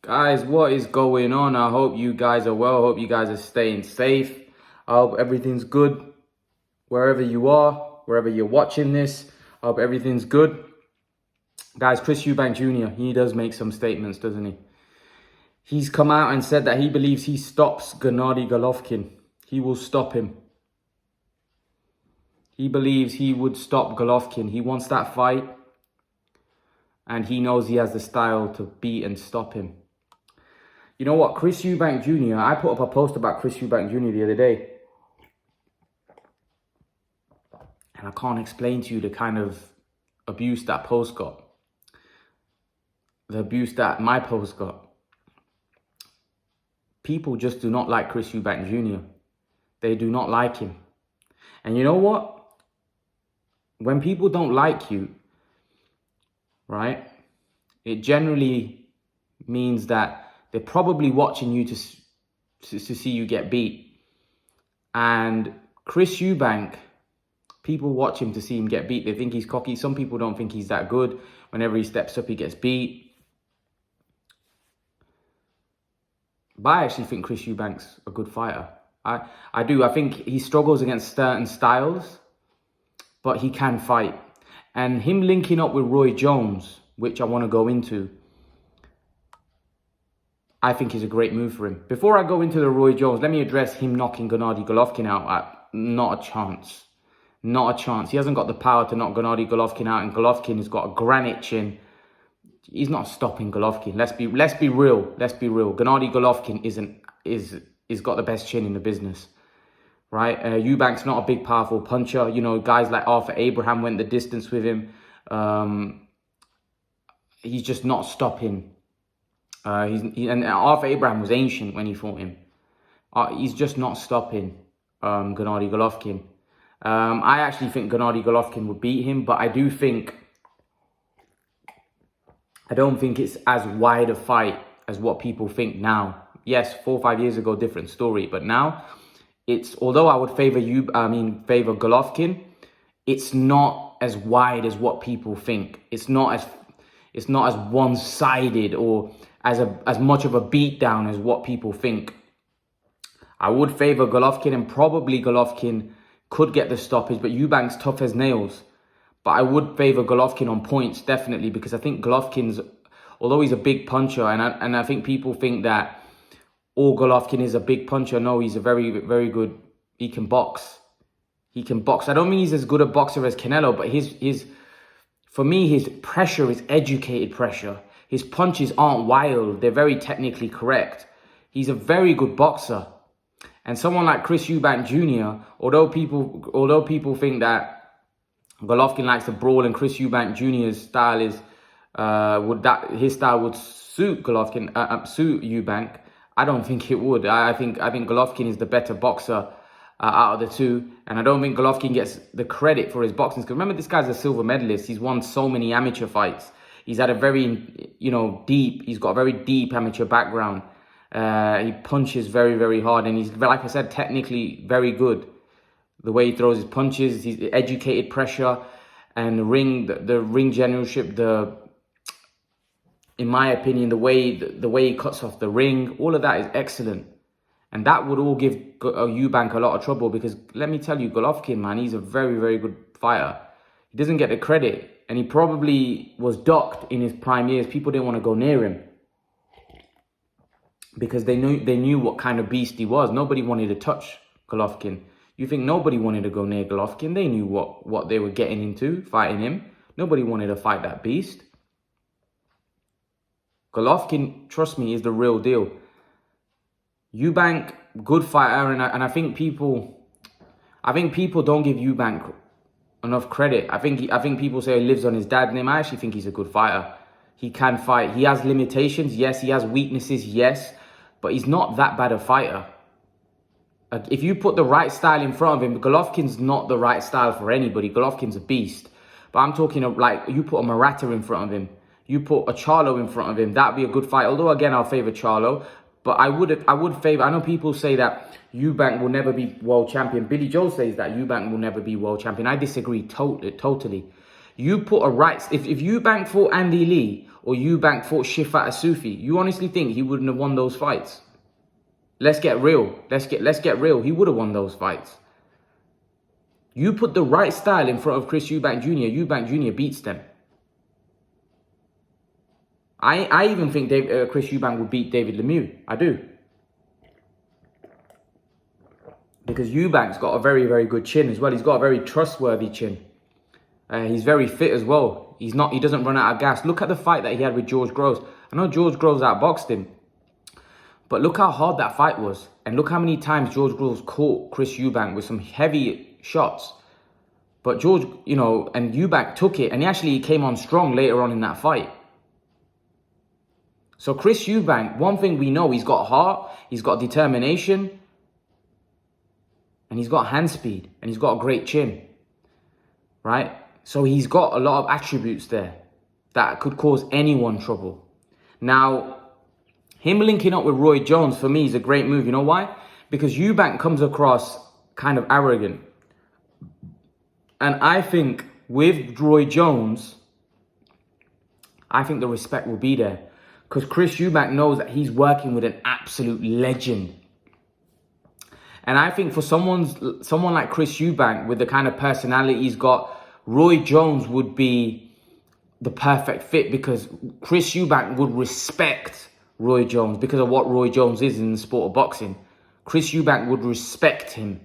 Guys, what is going on? I hope you guys are well. I hope you guys are staying safe. I hope everything's good wherever you are, wherever you're watching this. I hope everything's good. Guys, Chris Eubank Jr., he does make some statements, doesn't he? He's come out and said that he believes he stops Gennady Golovkin. He will stop him. He believes he would stop Golovkin. He wants that fight. And he knows he has the style to beat and stop him. You know what? Chris Eubank Jr., I put up a post about Chris Eubank Jr. the other day. And I can't explain to you the kind of abuse that post got. The abuse that my post got. People just do not like Chris Eubank Jr. They do not like him. And you know what? When people don't like you, right, it generally means that they're probably watching you to see you get beat. And Chris Eubank, people watch him to see him get beat. They think he's cocky. Some people don't think he's that good. Whenever he steps up, he gets beat. But I actually think Chris Eubank's a good fighter. I do. I think he struggles against certain styles, but he can fight. And him linking up with Roy Jones, which I want to go into, I think is a great move for him. Before I go into the Roy Jones, let me address him knocking Gennady Golovkin out. Not a chance. Not a chance. He hasn't got the power to knock Gennady Golovkin out, and Golovkin has got a granite chin. He's not stopping Golovkin. Let's be real. Let's be real. Gennady Golovkin is got the best chin in the business, right? Eubank's not a big, powerful puncher. You know, guys like Arthur Abraham went the distance with him. He's just not stopping. And Arthur Abraham was ancient when he fought him. He's just not stopping Gennady Golovkin. I actually think Gennady Golovkin would beat him, but I don't think it's as wide a fight as what people think now. Yes, 4 or 5 years ago, different story, but now it's, although I would favor Golovkin, it's not as wide as what people think. It's not as one-sided or as much of a beatdown as what people think. I would favor Golovkin, and probably Golovkin could get the stoppage, but Eubank's tough as nails. But I would favor Golovkin on points, definitely, because I think Golovkin's, although he's a big puncher, and I think people think that all Golovkin is a big puncher. No, he's a very, very good, he can box. He can box. I don't mean he's as good a boxer as Canelo, but for me, his pressure is educated pressure. His punches aren't wild. They're very technically correct. He's a very good boxer. And someone like Chris Eubank Jr., although people think that Golovkin likes to brawl and Chris Eubank Jr.'s style is his style would suit Golovkin, suit Eubank, I don't think it would. I think Golovkin is the better boxer out of the two, and I don't think Golovkin gets the credit for his boxing. Because remember, this guy's a silver medalist. He's won so many amateur fights. He's had a very, he's got a very deep amateur background. He punches very, very hard, and he's, like I said, technically very good. The way he throws his punches, he's educated pressure, and the ring generalship, in my opinion, the way he cuts off the ring, all of that is excellent. And that would all give Eubank a lot of trouble, because let me tell you, Golovkin, man, he's a very, very good fighter. He doesn't get the credit, and he probably was docked in his prime years. People didn't want to go near him because they knew what kind of beast he was. Nobody wanted to touch Golovkin. You think nobody wanted to go near Golovkin? They knew what they were getting into fighting him. Nobody wanted to fight that beast. Golovkin, trust me, is the real deal. Eubank, good fighter, and I think people don't give Eubank enough credit. I think people say he lives on his dad's name. I actually think he's a good fighter. He can fight. He has limitations, yes. He has weaknesses, yes. But he's not that bad a fighter. If you put the right style in front of him, Golovkin's not the right style for anybody. Golovkin's a beast. But I'm talking of, like, you put a Murata in front of him, you put a Charlo in front of him, that'd be a good fight. Although, again, I'll favor Charlo. But I would favor, I know people say that Eubank will never be world champion. Billy Joe says that Eubank will never be world champion. I disagree totally. You put a right, if Eubank fought Andy Lee, or Eubank fought Shifat Asufi, you honestly think he wouldn't have won those fights? Let's get real. Let's get real. He would have won those fights. You put the right style in front of Chris Eubank Jr., Eubank Jr. beats them. I even think Chris Eubank would beat David Lemieux. I do. Because Eubank's got a very, very good chin as well. He's got a very trustworthy chin. He's very fit as well. He doesn't run out of gas. Look at the fight that he had with George Groves. I know George Groves outboxed him. But look how hard that fight was. And look how many times George Groves caught Chris Eubank with some heavy shots. But George, and Eubank took it. And he actually came on strong later on in that fight. So Chris Eubank, one thing we know, he's got heart, he's got determination, and he's got hand speed, and he's got a great chin, right? So he's got a lot of attributes there that could cause anyone trouble. Now, him linking up with Roy Jones, for me, is a great move. You know why? Because Eubank comes across kind of arrogant. And I think with Roy Jones, I think the respect will be there. Because Chris Eubank knows that he's working with an absolute legend. And I think for someone like Chris Eubank, with the kind of personality he's got, Roy Jones would be the perfect fit, because Chris Eubank would respect Roy Jones because of what Roy Jones is in the sport of boxing. Chris Eubank would respect him.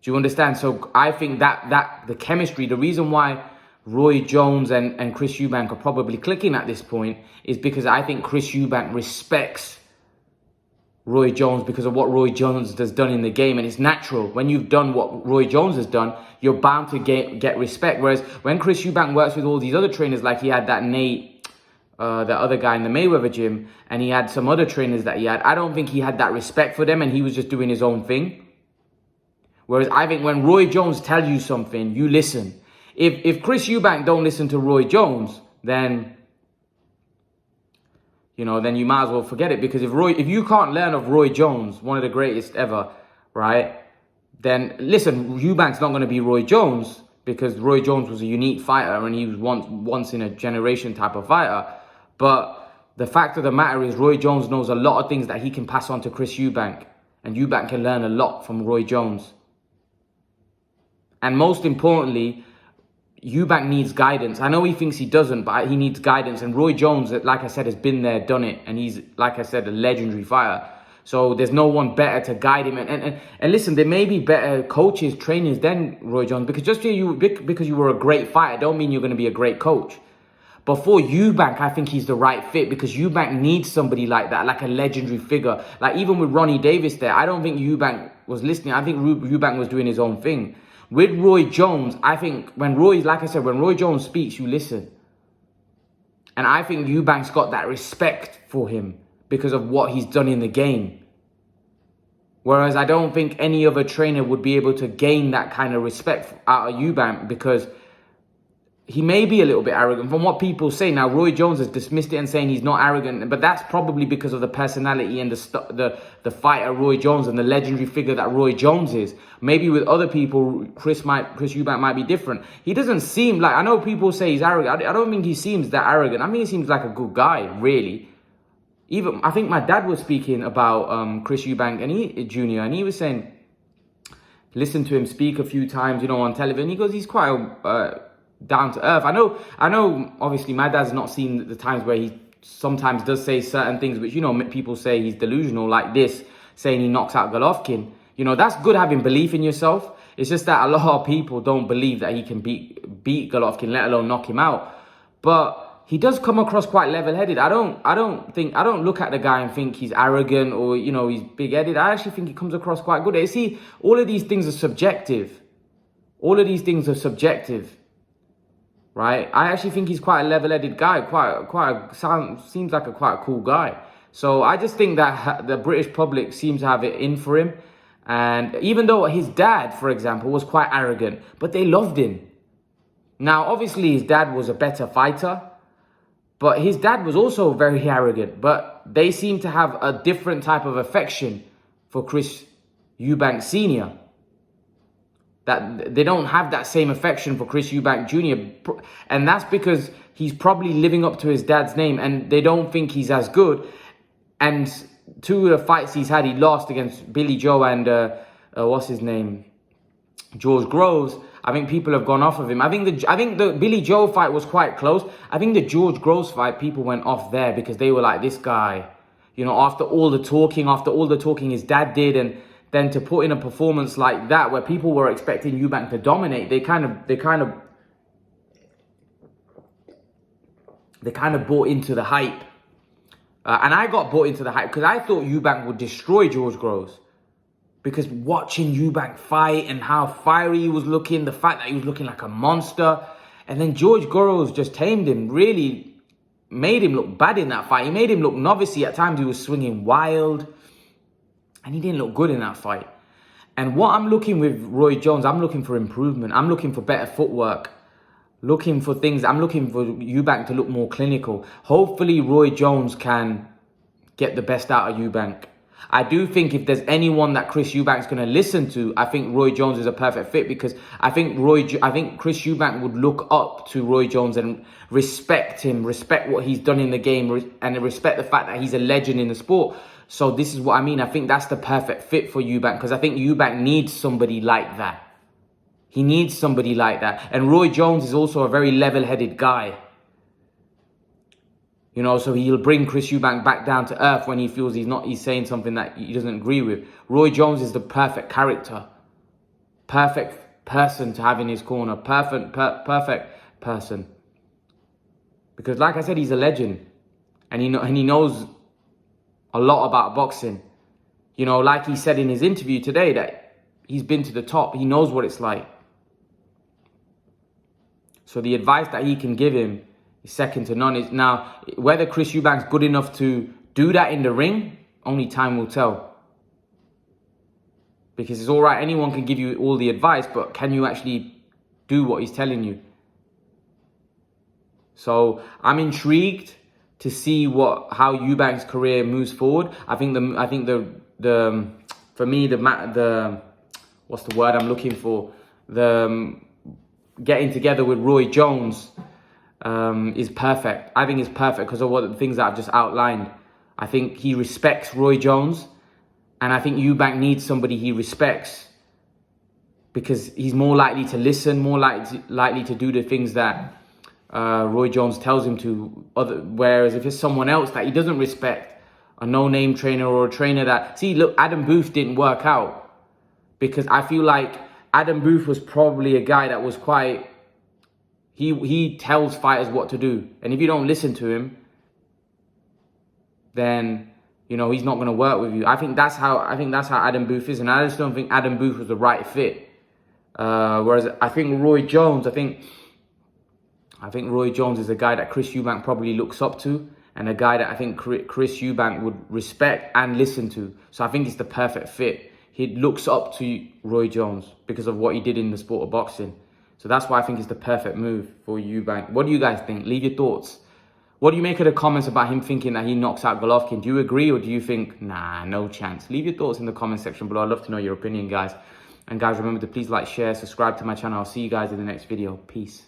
Do you understand? So I think that the chemistry, the reason why Roy Jones and Chris Eubank are probably clicking at this point is because I think Chris Eubank respects Roy Jones because of what Roy Jones has done in the game. And it's natural. When you've done what Roy Jones has done, you're bound to get respect. Whereas when Chris Eubank works with all these other trainers, like he had that Nate, that other guy in the Mayweather gym, and he had some other trainers that he had, I don't think he had that respect for them, and he was just doing his own thing. Whereas I think when Roy Jones tells you something, you listen. If Chris Eubank don't listen to Roy Jones, then then you might as well forget it. Because if you can't learn of Roy Jones, one of the greatest ever, right? Then listen, Eubank's not going to be Roy Jones, because Roy Jones was a unique fighter and he was once in a generation type of fighter. But the fact of the matter is, Roy Jones knows a lot of things that he can pass on to Chris Eubank, and Eubank can learn a lot from Roy Jones. And most importantly, Eubank needs guidance. I know he thinks he doesn't, but he needs guidance. And Roy Jones, like I said, has been there, done it. And he's, like I said, a legendary fighter. So there's no one better to guide him. And listen, there may be better coaches, trainers than Roy Jones. Because just because you were a great fighter, don't mean you're going to be a great coach. But for Eubank, I think he's the right fit, because Eubank needs somebody like that, like a legendary figure. Like even with Ronnie Davis there, I don't think Eubank was listening. I think Eubank was doing his own thing. With Roy Jones, I think when Roy Jones speaks, you listen. And I think Eubank's got that respect for him because of what he's done in the game. Whereas I don't think any other trainer would be able to gain that kind of respect out of Eubank, because he may be a little bit arrogant from what people say. Now, Roy Jones has dismissed it and saying he's not arrogant, but that's probably because of the personality and the fighter Roy Jones and the legendary figure that Roy Jones is. Maybe with other people, Chris Eubank might be different. He doesn't seem like, I know people say he's arrogant. I don't think he seems that arrogant. I mean, he seems like a good guy, really. Even, I think my dad was speaking about Chris Eubank and Jr. and he was saying, listen to him speak a few times, on television. He goes, he's quite down to earth. I know. Obviously, my dad's not seen the times where he sometimes does say certain things, which people say he's delusional, like this, saying he knocks out Golovkin. That's good having belief in yourself. It's just that a lot of people don't believe that he can beat Golovkin, let alone knock him out. But he does come across quite level-headed. I don't look at the guy and think he's arrogant or he's big-headed. I actually think he comes across quite good. See, all of these things are subjective. Right? I actually think he's quite a level-headed guy, seems like a quite cool guy. So I just think that the British public seems to have it in for him. And even though his dad, for example, was quite arrogant, but they loved him. Now, obviously, his dad was a better fighter, but his dad was also very arrogant. But they seem to have a different type of affection for Chris Eubank Sr., that they don't have that same affection for Chris Eubank Jr. And that's because he's probably living up to his dad's name, and they don't think he's as good. And 2 of the fights he's had, he lost against Billy Joe and what's his name, George Groves. I think people have gone off of him. I think the Billy Joe fight was quite close. I think the George Groves fight, people went off there because they were like, this guy, you know, after all the talking his dad did, and then to put in a performance like that where people were expecting Eubank to dominate, they kind of bought into the hype. And I got bought into the hype because I thought Eubank would destroy George Groves. Because watching Eubank fight and how fiery he was looking, the fact that he was looking like a monster, and then George Groves just tamed him, really made him look bad in that fight. He made him look novice-y. At times he was swinging wild, and he didn't look good in that fight. And what I'm looking with Roy Jones, I'm looking for improvement. I'm looking for better footwork. Looking for things. I'm looking for Eubank to look more clinical. Hopefully Roy Jones can get the best out of Eubank. I do think if there's anyone that Chris Eubank's going to listen to, I think Roy Jones is a perfect fit, because I think Chris Eubank would look up to Roy Jones and respect him, respect what he's done in the game, and respect the fact that he's a legend in the sport. So this is what I mean. I think that's the perfect fit for Eubank, because I think Eubank needs somebody like that. He needs somebody like that. And Roy Jones is also a very level-headed guy. You know, so he'll bring Chris Eubank back down to earth when he feels he's saying something that he doesn't agree with. Roy Jones is the perfect character. Perfect person to have in his corner. Perfect person. Because like I said, he's a legend. And he knows a lot about boxing. You know, like he said in his interview today, that he's been to the top. He knows what it's like. So the advice that he can give him is second to none. Now, whether Chris Eubank's good enough to do that in the ring, only time will tell. Because it's all right, anyone can give you all the advice, but can you actually do what he's telling you? So I'm intrigued to see how Eubank's career moves forward. I think for me what's the word I'm looking for? Getting together with Roy Jones is perfect. I think it's perfect because of the things that I've just outlined. I think he respects Roy Jones, and I think Eubank needs somebody he respects, because he's more likely to listen, more likely to do the things that Roy Jones tells him to. Whereas if it's someone else that he doesn't respect, a no-name trainer or a trainer that... See, look, Adam Booth didn't work out, because I feel like Adam Booth was probably a guy that was quite... He tells fighters what to do. And if you don't listen to him, then, you know, he's not going to work with you. I think that's how Adam Booth is. And I just don't think Adam Booth was the right fit. Whereas I think Roy Jones, I think Roy Jones is a guy that Chris Eubank probably looks up to, and a guy that I think Chris Eubank would respect and listen to. So I think it's the perfect fit. He looks up to Roy Jones because of what he did in the sport of boxing. So that's why I think it's the perfect move for Eubank. What do you guys think? Leave your thoughts. What do you make of the comments about him thinking that he knocks out Golovkin? Do you agree, or do you think, nah, no chance? Leave your thoughts in the comment section below. I'd love to know your opinion, guys. And guys, remember to please like, share, subscribe to my channel. I'll see you guys in the next video. Peace.